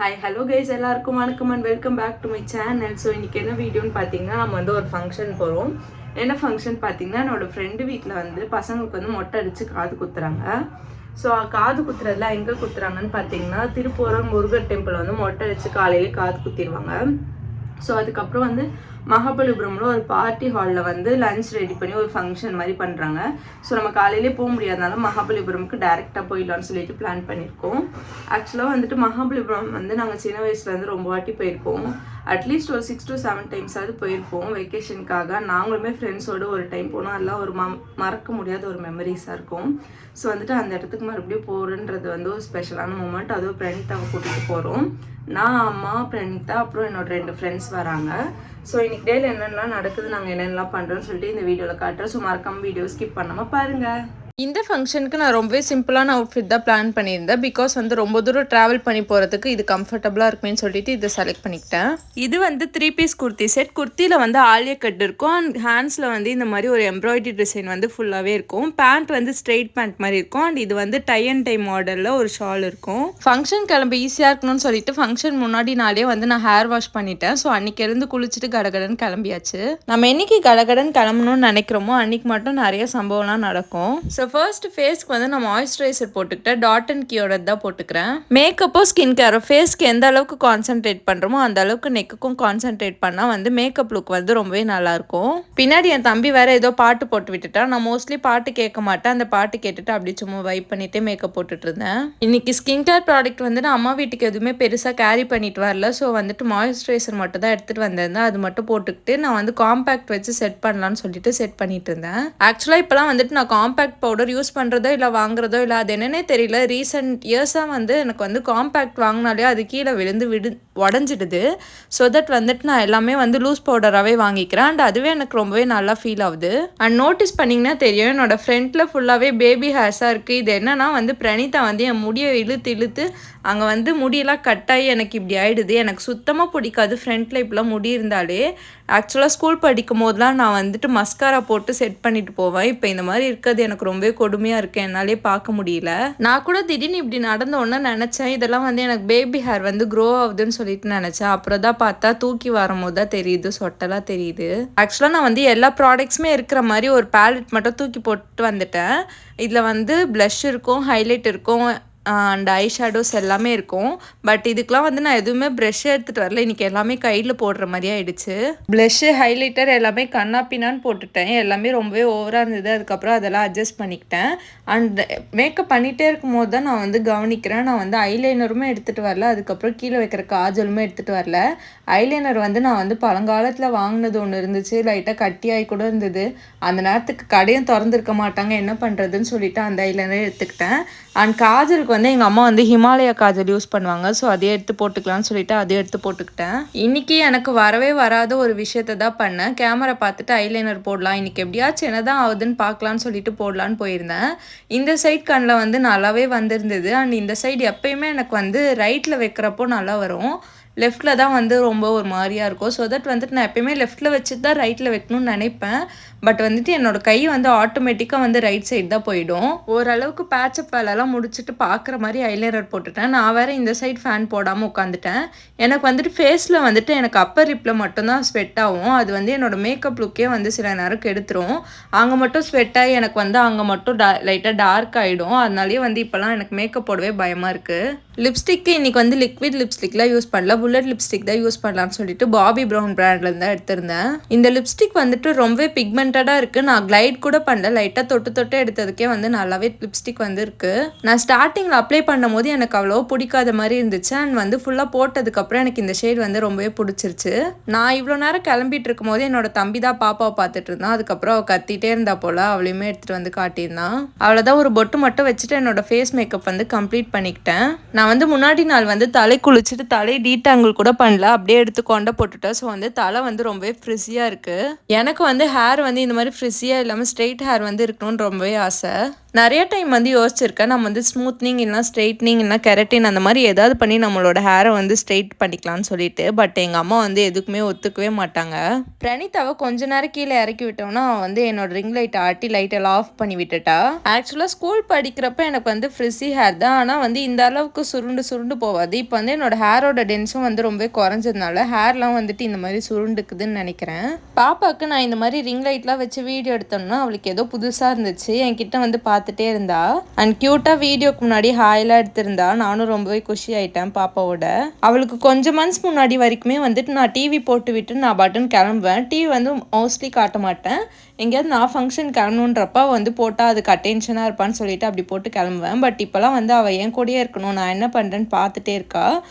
Hi hello guys எல்லாருக்கும் வணக்கம் and welcome back to my channel. So இன்றைக்கி என்ன வீடியோன்னு பார்த்தீங்கன்னா நம்ம வந்து ஒரு ஃபங்க்ஷன் போகிறோம். என்ன ஃபங்க்ஷன் பார்த்தீங்கன்னா என்னோடய ஃப்ரெண்டு வீட்டில் வந்து பசங்களுக்கு வந்து மொட்டை அடித்து காது குத்துறாங்க. ஸோ காது குத்துறதுலாம் எங்கே குத்துறாங்கன்னு பார்த்தீங்கன்னா திருப்பூரம் முருகர் டெம்பிள் வந்து மொட்டை அடித்து காலையிலே காது குத்திடுவாங்க. ஸோ அதுக்கப்புறம் வந்து மகாபலிபுரமில் ஒரு பார்ட்டி ஹாலில் வந்து லன்ச் ரெடி பண்ணி ஒரு ஃபங்க்ஷன் மாதிரி பண்ணுறாங்க. ஸோ நம்ம காலையிலே போக முடியாதனால மகாபலிபுரமுக்கு டேரெக்டாக போயிடலான்னு சொல்லிட்டு பிளான் பண்ணியிருக்கோம். ஆக்சுவலாக வந்துட்டு மகாபலிபுரம் வந்து நாங்கள் சின்ன வயசுலேருந்து ரொம்ப வாட்டி போயிருக்கோம். அட்லீஸ்ட் ஒரு 6 to 7 டைம்ஸாவது போயிருப்போம் வெக்கேஷனுக்காக. நாங்களுமே ஃப்ரெண்ட்ஸோடு ஒரு டைம் போனோம். அதெல்லாம் ஒரு மறக்க முடியாத ஒரு மெமரிஸாக இருக்கும். ஸோ வந்துட்டு அந்த இடத்துக்கு மறுபடியும் போகிறன்றது வந்து ஒரு ஸ்பெஷலான மூமெண்ட். அதுவும் பிரணிதாவை கூட்டிகிட்டு போகிறோம். நான், அம்மா, பிரணிதா, அப்புறம் என்னோட 2 ஃப்ரெண்ட்ஸ் வராங்க. ஸோ இன்றைக்கி டேயில் என்னென்னலாம் நடக்குது, நாங்கள் என்னென்னலாம் பண்ணுறோன்னு சொல்லிட்டு இந்த வீடியோவில் காட்டுறோம். ஸோ மறக்காம வீடியோ ஸ்கிப் பண்ணாமல் பாருங்கள். இந்த ஃபங்க்ஷனுக்கு நான் ரொம்பவே சிம்பிளான அவுட்ஃபிட் தான் பிளான் பண்ணியிருந்தேன். பிகாஸ் வந்து ரொம்ப தூரம் ட்ராவல் பண்ணி போகிறதுக்கு இது கம்ஃபர்டபுளாக இருக்குமேன்னு சொல்லிட்டு இதை செலக்ட் பண்ணிக்கிட்டேன். இது வந்து 3 பீஸ் குர்த்தி செட். குர்த்தியில் வந்து ஆலியா கட் இருக்கும் அண்ட் ஹேண்ட்ஸில் வந்து இந்த மாதிரி ஒரு எம்ப்ராய்டரி டிசைன் வந்து ஃபுல்லாகவே இருக்கும். பேண்ட் வந்து ஸ்ட்ரெயிட் பேண்ட் மாதிரி இருக்கும் அண்ட் இது வந்து டை அண்ட் டை மாடலில் ஒரு ஷால் இருக்கும். ஃபங்க்ஷன் கிளம்ப ஈஸியாக இருக்கணும்னு சொல்லிட்டு ஃபங்க்ஷன் முன்னாடி நாளே வந்து நான் ஹேர் வாஷ் பண்ணிட்டேன். ஸோ அன்றைக்கி எழுந்து குளிச்சுட்டு கடகடன் கிளம்பியாச்சு. நம்ம என்னைக்கு கடகடன் கிளம்பணும்னு நினைக்கிறோமோ அன்றைக்கி மட்டும் நிறைய சம்பவம்லாம் நடக்கும். ஸோ ஃபர்ஸ்ட் ஃபேஸ்க்கு வந்து நான் மாய்ஸ்சரைசர் போட்டுக்கிட்டேன். டாட் அண்ட் கீயோட தான் போட்டுக்கிறேன். மேக்கப்போ ஸ்கின் கேரோ ஃபேஸ்க்கு எந்த அளவுக்கு கான்சென்ட்ரேட் பண்ணுறோமோ அந்த அளவுக்கு நெக்குக்கும் கான்சென்ட்ரேட் பண்ணால் வந்து மேக்கப் லுக் வந்து ரொம்பவே நல்லாயிருக்கும். பின்னாடி என் தம்பி வேறு ஏதோ பாட்டு போட்டு விட்டுட்டா. நான் மோஸ்ட்லி பாட்டு கேட்க மாட்டேன். அந்த பாட்டு கேட்டுட்டு அப்படி சும்மா வைப் பண்ணிவிட்டு மேக்கப் போட்டுட்டு இருந்தேன். இன்னைக்கு ஸ்கின் கேர் ப்ராடக்ட் வந்து நான் அம்மா வீட்டுக்கு எதுவுமே பெருசாக கேரி பண்ணிட்டு வரல. ஸோ வந்துட்டு மாய்ஸ்சரைசர் மட்டும் தான் எடுத்துகிட்டு வந்திருந்தேன். அது மட்டும் போட்டுக்கிட்டு நான் வந்து காம்பேக்ட் வச்சு செட் பண்ணலான்னு சொல்லிட்டு செட் பண்ணிட்டு இருந்தேன். ஆக்சுவலாக இப்போலாம் வந்துட்டு நான் காம்பேக்ட் பவுடர் யூஸ் பண்ணுறதோ இல்லை வாங்குறதோ இல்லை, அது என்னன்னே தெரியல. ரீசெண்ட் இயர்ஸாக வந்து எனக்கு வந்து காம்பேக்ட் வாங்கினாலே அது கீழே விழுந்து உடஞ்சிடுது. ஸோ தட் வந்துட்டு நான் எல்லாமே வந்து லூஸ் பவுடராகவே வாங்கிக்கிறேன். அண்ட் அதுவே எனக்கு ரொம்பவே நல்லா ஃபீல் ஆகுது. அண்ட் நோட்டீஸ் பண்ணிங்கன்னா தெரியும், என்னோட ஃப்ரண்ட்டில் ஃபுல்லாகவே பேபி ஹேர்ஸாக இருக்குது. இது என்னன்னா வந்து பிரணிதா வந்து என் முடியை இழுத்து அங்கே வந்து முடியெல்லாம் கட்டாகி எனக்கு இப்படி ஆகிடுது. எனக்கு சுத்தமாக பிடிக்காது ஃப்ரண்ட்டில் இப்படிலாம் முடி இருந்தாலே. ஆக்சுவலாக ஸ்கூல் படிக்கும் போதெலாம் நான் வந்துட்டு மஸ்காரா போட்டு செட் பண்ணிட்டு போவேன். இப்போ இந்த மாதிரி இருக்கிறது எனக்கு ரொம்பவே கொடுமையாக இருக்குது. என்னாலே பார்க்க முடியல. நான் கூட திடீர்னு இப்படி நடந்த உடனே நினச்சேன் இதெல்லாம் வந்து எனக்கு பேபி ஹேர் வந்து க்ரோ ஆகுதுன்னு சொல்லிட்டு நினச்சேன். அப்புறம் தான் பார்த்தா தூக்கி வரும்போது தான் தெரியுது, சொட்டெல்லாம் தெரியுது. ஆக்சுவலாக நான் வந்து எல்லா ப்ராடக்ட்ஸுமே இருக்கிற மாதிரி ஒரு பேலட் மட்டும் தூக்கி போட்டு வந்துட்டேன். இதில் வந்து ப்ளஷ் இருக்கும், ஹைலைட் இருக்கும் அண்ட் ஐ ஷேடோஸ் எல்லாமே இருக்கும். பட் இதுக்கெலாம் வந்து நான் எதுவுமே ப்ரெஷ் எடுத்துகிட்டு வரல. இன்றைக்கி எல்லாமே கையில் போடுற மாதிரி ஆகிடுச்சு. ப்ளஷ்ஷு, ஹைலைட்டர் எல்லாமே கண்ணாப்பின்னான்னு போட்டுட்டேன். எல்லாமே ரொம்பவே ஓவராக இருந்தது. அதுக்கப்புறம் அதெல்லாம் அட்ஜஸ்ட் பண்ணிக்கிட்டேன். அண்ட் மேக்கப் பண்ணிகிட்டே இருக்கும் போது தான் நான் வந்து கவனிக்கிறேன், நான் வந்து ஐலைனருமே எடுத்துகிட்டு வரல. அதுக்கப்புறம் கீழே வைக்கிற காஜலுமே எடுத்துகிட்டு வரல. ஐலைனர் வந்து நான் வந்து பழங்காலத்தில் வாங்கினது ஒன்று இருந்துச்சு, லைட்டாக கட்டியாகி கூட இருந்தது. அந்த நேரத்துக்கு கடையும் திறந்துருக்க மாட்டாங்க, என்ன பண்ணுறதுன்னு சொல்லிட்டு அந்த ஐலைனரே எடுத்துக்கிட்டேன். அண்ட் காஜலுக்கு வந்து எங்கள் அம்மா வந்து ஹிமாலயா காஜல் யூஸ் பண்ணுவாங்க. ஸோ அதையே எடுத்து போட்டுக்கலான்னு சொல்லிட்டு அதையும் எடுத்து போட்டுக்கிட்டேன். இன்றைக்கி எனக்கு வரவே வராத ஒரு விஷயத்தை தான் பண்ணேன். கேமரா பார்த்துட்டு ஐலைனர் போடலாம், இன்றைக்கி எப்படியாச்சும் என்ன தான் ஆகுதுன்னு பார்க்கலான்னு சொல்லிட்டு போடலான்னு போயிருந்தேன். இந்த சைட் கண்ணில் வந்து நல்லாவே வந்திருந்தது. அண்ட் இந்த சைடு எப்பயுமே எனக்கு வந்து ரைட்டில் வைக்கிறப்போ நல்லா வரும், லெஃப்ட்டில் தான் வந்து ரொம்ப ஒரு மாதிரியாக இருக்கும். ஸோ தட் வந்துட்டு நான் எப்பயுமே லெஃப்ட்டில் வச்சுட்டு தான் ரைட்டில் வைக்கணும்னு நினைப்பேன். பட் வந்துட்டு என்னோடய கை வந்து ஆட்டோமேட்டிக்காக வந்து ரைட் சைடு தான் போயிடும். ஓரளவுக்கு பேட்சப் வேலைலாம் முடிச்சுட்டு பார்க்குற மாதிரி ஐலைனர் போட்டுட்டேன். நான் வேறு இந்த சைட் ஃபேன் போடாமல் உட்காந்துட்டேன். எனக்கு வந்துட்டு ஃபேஸில் வந்துட்டு எனக்கு அப்பர் லிப்பில் மட்டும்தான் ஸ்வெட் ஆகும். அது வந்து என்னோடய மேக்கப் லுக்கே வந்து சில நேரம் கெடுத்துரும். அங்கே மட்டும் ஸ்வெட் ஆகி எனக்கு வந்து அங்கே மட்டும் லைட்டாக டார்க் ஆகிடும். அதனாலேயே வந்து இப்போலாம் எனக்கு மேக்கப் போடவே பயமாக இருக்குது. லிப்ஸ்டிக்கு இன்றைக்கி வந்து லிக்விட் லிப்ஸ்டிக்லாம் யூஸ் பண்ணல, புல்லட் லிப்ஸ்டிக் தான் யூஸ் பண்ணலான்னு சொல்லிட்டு பாபி ப்ரௌன் பிராண்ட்லேருந்து தான் எடுத்திருந்தேன். இந்த லிப்ஸ்டிக் வந்துட்டு ரொம்ப பிக்மெண்டடாக இருக்குது. நான் கிளைட் கூட பண்ணல, லைட்டாக தொட்டு எடுத்ததுக்கே வந்து நல்லாவே லிப்ஸ்டிக் வந்து இருக்குது. நான் ஸ்டார்டிங்கில் அப்ளை பண்ணும் போது எனக்கு அவ்வளோ பிடிக்காத மாதிரி இருந்துச்சு. அண்ட் வந்து ஃபுல்லாக போட்டதுக்கப்புறம் எனக்கு இந்த ஷேட் வந்து ரொம்பவே பிடிச்சிருச்சு. நான் இவ்வளோ நேரம் கிளம்பிட்டு இருக்கும் போது என்னோட தம்பி தான் பாப்பாவை பார்த்துட்டு இருந்தான். அதுக்கப்புறம் அவள் கத்திட்டே இருந்தா போல், அவளையுமே எடுத்துகிட்டு வந்து காட்டியிருந்தான். அவ்வளோதான், ஒரு பொட்டு மட்டும் வச்சுட்டு என்னோடய ஃபேஸ் மேக்கப் வந்து கம்ப்ளீட் பண்ணிக்கிட்டேன். நான் வந்து முன்னாடி நாள் வந்து தலை குளிச்சுட்டு தலை டீடாங்கிள் கூட பண்ணல, அப்படியே எடுத்து கொண்டை போட்டுட்டேன். ஸோ வந்து தலை வந்து ரொம்பவே ஃப்ரிஸியாக இருக்குது. எனக்கு வந்து ஹேர் வந்து இந்த மாதிரி ஃப்ரிஸியாக இல்லாமல் ஸ்ட்ரெயிட் ஹேர் வந்து இருக்கணும்னு ரொம்பவே ஆசை. நிறைய டைம் வந்து யோசிச்சிருக்கேன், நம்ம வந்து ஸ்மூத்னிங் இல்லைனா ஸ்ட்ரெயிட்னிங் இல்லைனா கெரட்டின் அந்த மாதிரி ஏதாவது பண்ணி நம்மளோட ஹேரை வந்து ஸ்ட்ரெயிட் பண்ணிக்கலாம்னு சொல்லிட்டு. பட் எங்கள் அம்மா வந்து எதுக்குமே ஒத்துக்கவே மாட்டாங்க. பிரணிதாவை கொஞ்ச நேரம் கீழே இறக்கி விட்டோம்னா வந்து என்னோட ரிங் லைட்டை ஆட்டி லைட்டெல்லாம் ஆஃப் பண்ணி விட்டுட்டா. ஆக்சுவலாக ஸ்கூல் படிக்கிறப்ப எனக்கு வந்து ஃப்ரிஸி ஹேர் தான், ஆனால் வந்து இந்த அளவுக்கு சுருண்டு சுருண்டு போகாது. இப்போ வந்து என்னோட ஹேரோட டென்ஸும் வந்து ரொம்ப குறைஞ்சதுனால ஹேர்லாம் வந்துட்டு இந்த மாதிரி சுருண்டுக்குதுன்னு நினைக்கிறேன். பாப்பாவுக்கு நான் இந்த மாதிரி ரிங் லைட்லாம் வச்சு வீடியோ எடுத்தோம்னா அவளுக்கு ஏதோ புதுசாக இருந்துச்சு. என்கிட்ட வந்து பார்த்துட்டே இருந்தா அண்ட் க்யூட்டாக வீடியோக்கு முன்னாடி ஹாயெல்லாம் எடுத்திருந்தா. நானும் ரொம்பவே குஷி ஆயிட்டேன் பாப்பாவோட. அவளுக்கு கொஞ்சம் மந்த்ஸ் முன்னாடி வரைக்குமே வந்துட்டு நான் டிவி போட்டு விட்டு நான் பட்டன் கிளம்புவேன். டிவி வந்து மோஸ்ட்லி காட்ட மாட்டேன். எங்கேயாவது நான் ஃபங்க்ஷன் கிளம்பணுன்றப்ப வந்து போட்டால் அதுக்கு அட்டென்ஷனாக இருப்பான்னு சொல்லிட்டு அப்படி போட்டு கிளம்புவேன். பட் இப்போலாம் வந்து அவள் என் கூடயே இருக்கணும், நான் என்ன பண்ணுறேன்னு பார்த்துட்டே இருக்கா.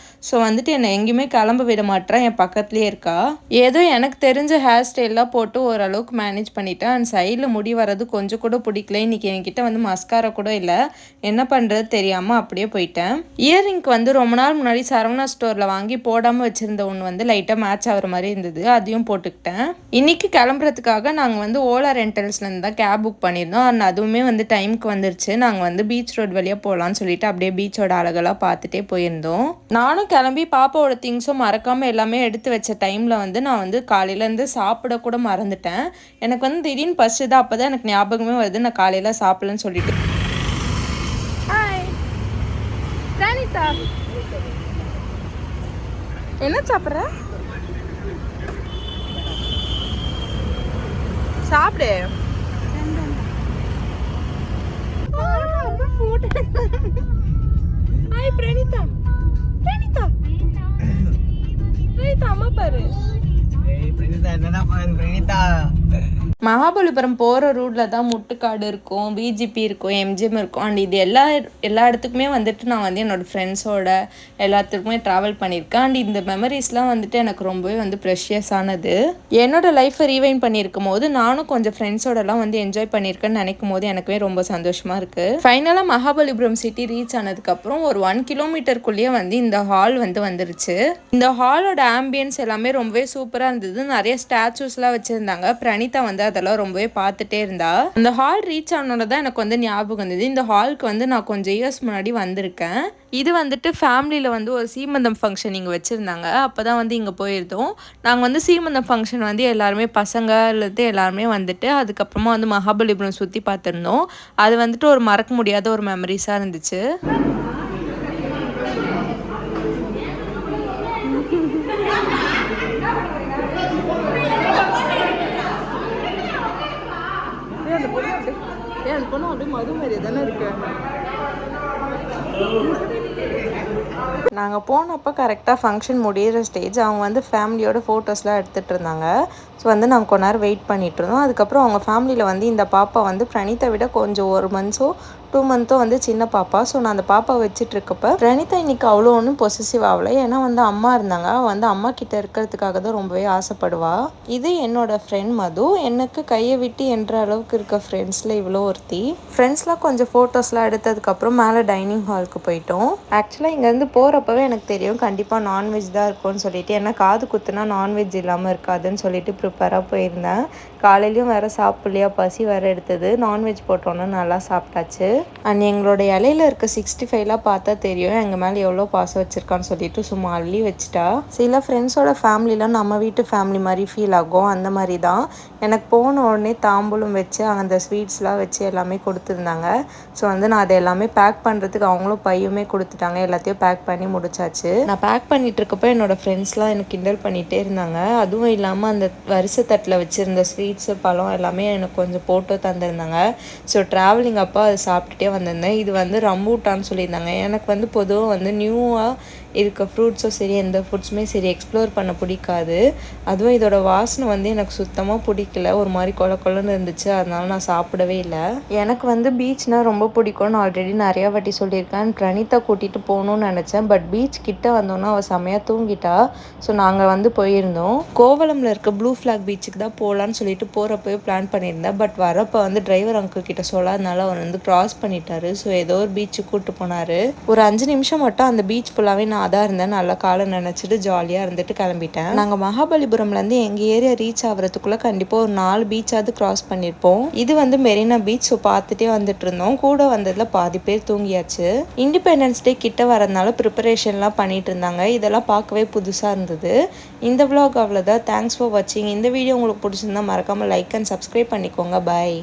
ஸோ வந்துட்டு என்னை எங்கேயுமே கிளம்ப விட மாட்டேன், என் பக்கத்துலேயே இருக்கா. ஏதோ எனக்கு தெரிஞ்ச ஹேர் ஸ்டைல்லாம் போட்டு ஓரளவுக்கு மேனேஜ் பண்ணிட்டேன். அண்ட் சைடில் முடி வர்றது கொஞ்சம் கூட பிடிக்கல. இன்றைக்கி என்கிட்ட வந்து மஸ்காரா கூட இல்லை, என்ன பண்ணுறது தெரியாமல் அப்படியே போயிட்டேன். இயரிங்க்கு வந்து ரொம்ப நாள் முன்னாடி சரவணா ஸ்டோரில் வாங்கி போடாமல் வச்சுருந்த ஒன்று வந்து லைட்டாக மேட்ச் ஆகிற மாதிரி இருந்தது, அதையும் போட்டுக்கிட்டேன். இன்றைக்கி கிளம்புறதுக்காக நாங்கள் வந்து ஓலா ரெண்டல்ஸ்லேருந்து தான் கேப் புக் பண்ணியிருந்தோம். அண்ட் அதுவுமே வந்து டைமுக்கு வந்துருச்சு. நாங்கள் வந்து பீச் ரோட் வழியாக போகலான்னு சொல்லிட்டு அப்படியே பீச்சோட அழகெல்லாம் பார்த்துட்டே போயிருந்தோம். நானும் கிளம்பி பாப்பாவோட திங்ஸும் மறக்காமல் எல்லாமே எடுத்து வச்ச டைமில் வந்து நான் வந்து காலையிலேருந்து சாப்பிட கூட மறந்துட்டேன். எனக்கு வந்து திடீர்னு பசிச்சுது. அப்போ தான் எனக்கு ஞாபகமே வருது நான் காலையில் சாப்பிடலன்னு சொல்லிட்டு. என்ன சாப்பிட்ற? சாப்பிடு. ஹாய் பிரணீதா. பிரணீதா பிரணீதா அம்மா பாரு. மகாபலிபுரம் போகிற ரூட்டில் தான் முட்டுக்காடு இருக்கும், பிஜிபி இருக்கும், எம்ஜிஎம் இருக்கும். அண்ட் இது எல்லா இடத்துக்குமே வந்துட்டு நான் வந்து என்னோடய ஃப்ரெண்ட்ஸோட எல்லாத்துக்குமே ட்ராவல் பண்ணியிருக்கேன். அண்ட் இந்த மெமரிஸ்லாம் வந்துட்டு எனக்கு ரொம்பவே வந்து ப்ரெஷியஸானது. என்னோடய லைஃப்பை ரீவைண்ட் பண்ணியிருக்கும் போது நானும் கொஞ்சம் ஃப்ரெண்ட்ஸோடலாம் வந்து என்ஜாய் பண்ணியிருக்கேன்னு நினைக்கும் போது எனக்குமே ரொம்ப சந்தோஷமாக இருக்குது. ஃபைனலாக மகாபலிபுரம் சிட்டி ரீச் ஆனதுக்கப்புறம் ஒரு 1 கிலோமீட்டருக்குள்ளேயே வந்து இந்த ஹால் வந்துருச்சு. இந்த ஹாலோட ஆம்பியன்ஸ் எல்லாமே ரொம்பவே சூப்பராக இருந்தது. நிறைய ஸ்டாச்சூஸ்லாம் வச்சுருந்தாங்க. பிரணீதா வந்து அதெல்லாம் ரொம்பவே பார்த்துட்டே இருந்தா. அந்த ஹால் ரீச் ஆனோட தான் எனக்கு வந்து ஞாபகம் வந்தது, இந்த ஹாலுக்கு வந்து நான் கொஞ்சம் இயர்ஸ் முன்னாடி வந்திருக்கேன். இது வந்துட்டு ஃபேமிலியில் வந்து ஒரு சீமந்தம் ஃபங்க்ஷன் இங்கே வச்சுருந்தாங்க. அப்போ தான் வந்து இங்கே போயிருந்தோம். நாங்கள் வந்து சீமந்தம் ஃபங்க்ஷன் வந்து எல்லாருமே பசங்க இருந்து எல்லாருமே வந்துட்டு அதுக்கப்புறமா வந்து மகாபலிபுரம் சுற்றி பார்த்துருந்தோம். அது வந்துட்டு ஒரு மறக்க முடியாத ஒரு மெமரிஸாக இருந்துச்சு. அந்த பொண்ணு அப்படியே மது மாதிரி தானே இருக்கு. நாங்கள் போனப்போ கரெக்டாக ஃபங்க்ஷன் முடிகிற ஸ்டேஜ். அவங்க வந்து ஃபேமிலியோட ஃபோட்டோஸ்லாம் எடுத்துகிட்டு இருந்தாங்க. ஸோ வந்து நாங்கள் கொஞ்ச நேரம் வெயிட் பண்ணிகிட்டு இருந்தோம். அதுக்கப்புறம் அவங்க ஃபேமிலியில் வந்து இந்த பாப்பா வந்து பிரணீதா விட கொஞ்சம் 1 மந்த்ஸோ 2 மந்த்தோ வந்து சின்ன பாப்பா. ஸோ நான் அந்த பாப்பா வச்சுட்டு இருக்கப்ப பிரணீதா இன்னைக்கு அவ்வளோ ஒன்றும் பொசசிவ் ஆகலை. ஏன்னா வந்து அம்மா இருந்தாங்க, வந்து அம்மா கிட்ட இருக்கிறதுக்காக தான் ரொம்பவே ஆசைப்படுவா. இது என்னோட ஃப்ரெண்ட் மது. எனக்கு கையை விட்டு என்ற அளவுக்கு இருக்க ஃப்ரெண்ட்ஸில் இவ்வளோ ஒருத்தி. ஃப்ரெண்ட்ஸ்லாம் கொஞ்சம் ஃபோட்டோஸ்லாம் எடுத்ததுக்கப்புறம் மேலே டைனிங் ஹாலுக்கு போயிட்டோம். ஆக்சுவலாக இங்கேருந்து போகிறப்பவே எனக்கு தெரியும் கண்டிப்பாக நான்வெஜ் தான் இருக்கும்னு சொல்லிட்டு. ஏன்னா காது குத்துனா நான்வெஜ் இல்லாமல் இருக்காதுன்னு சொல்லிட்டு ப்ரிப்பேராக போயிருந்தேன். காலையிலையும் வேறு சாப்பிட்லையா, பசி வேறு எடுத்தது. நான்வெஜ் போட்டோன்னு நல்லா சாப்பிட்டாச்சு. அண்ட் எங்களோட இலையில இருக்க 65லாம் பார்த்தா தெரியும் எங்கள் மேலே எவ்வளோ பாசம் வச்சுருக்கான்னு சொல்லிட்டு சும்மா அள்ளி வச்சுட்டா. சில ஃப்ரெண்ட்ஸோட ஃபேமிலிலாம் நம்ம வீட்டு ஃபேமிலி மாதிரி ஃபீல் ஆகும். அந்த மாதிரி தான் எனக்கு போன உடனே தாம்பூலம் வச்சு அந்த ஸ்வீட்ஸ்லாம் வச்சு எல்லாமே கொடுத்துருந்தாங்க. ஸோ வந்து நான் அதை எல்லாமே பேக் பண்ணுறதுக்கு அவங்களும் பையுமே கொடுத்துட்டாங்க. எல்லாத்தையும் பேக் பண்ணி முடிச்சாச்சு. நான் பேக் பண்ணிட்டு இருக்கப்போ என்னோட ஃப்ரெண்ட்ஸ்லாம் எனக்கு கிண்டல் பண்ணிகிட்டே இருந்தாங்க. அதுவும் இல்லாமல் அந்த வரிசை தட்டில் வச்சுருந்த ஸ்வீட்ஸு பழம் எல்லாமே எனக்கு கொஞ்சம் போட்டோ தந்திருந்தாங்க. ஸோ ட்ராவலிங் அப்போ அதை சாப்பிட்டுட்டே வந்திருந்தேன். இது வந்து ரம்பூட்டான்னு சொல்லியிருந்தாங்க. எனக்கு வந்து பொதுவாக வந்து நியூவாக இருக்க ஃப்ரூட்ஸும் சரி எந்த ஃப்ரூட்ஸுமே சரி எக்ஸ்ப்ளோர் பண்ண பிடிக்காது. அதுவும் இதோட வாசனை வந்து எனக்கு சுத்தமாக பிடிக்கல, ஒரு மாதிரி கொலன்னு இருந்துச்சு. அதனால நான் சாப்பிடவே இல்லை. எனக்கு வந்து பீச்னால் ரொம்ப பிடிக்கும்னு ஆல்ரெடி நிறையா வாட்டி சொல்லியிருக்கேன். பிரணீதா கூட்டிகிட்டு போகணுன்னு நினச்சேன். பட் பீச் கிட்ட வந்தோன்னா அவள் செமையாக தூங்கிட்டா. ஸோ நாங்கள் வந்து போயிருந்தோம். கோவளமில் இருக்க ப்ளூ ஃப்ளாக் பீச்சுக்கு தான் போகலான்னு சொல்லிட்டு போகிறப்பவே பிளான் பண்ணியிருந்தேன். பட் வரப்போ வந்து டிரைவர் அங்கிள் கிட்ட சொல்லாதனால அவர் வந்து கிராஸ் பண்ணிட்டாரு. ஸோ ஏதோ ஒரு பீச்சுக்கு கூப்பிட்டு போனார். ஒரு 5 நிமிஷம் மட்டும் அந்த பீச் ஃபுல்லாகவே நான் அதான் இருந்தேன். நல்லா காலை நினச்சிட்டு ஜாலியாக இருந்துட்டு கிளம்பிட்டேன். நாங்கள் மகாபலிபுரம்லேருந்து எங்கள் ஏரியா ரீச் ஆகிறதுக்குள்ளே கண்டிப்பாக ஒரு 4 பீச்சாவது கிராஸ் பண்ணியிருப்போம். இது வந்து மெரினா பீச். ஸோ பார்த்துட்டே வந்துட்டு இருந்தோம். கூட வந்ததில் பாதி பேர் தூங்கியாச்சு. இண்டிபெண்டன்ஸ் டே கிட்ட வரதுனால ப்ரிப்பரேஷன்லாம் பண்ணிட்டு இருந்தாங்க. இதெல்லாம் பார்க்கவே புதுசாக இருந்தது. இந்த vlog அவ்வளோதான். தேங்க்ஸ் ஃபார் வாட்சிங். இந்த வீடியோ உங்களுக்கு பிடிச்சிருந்தா மறக்காமல் லைக் அண்ட் சப்ஸ்கிரைப் பண்ணிக்கோங்க. பாய்.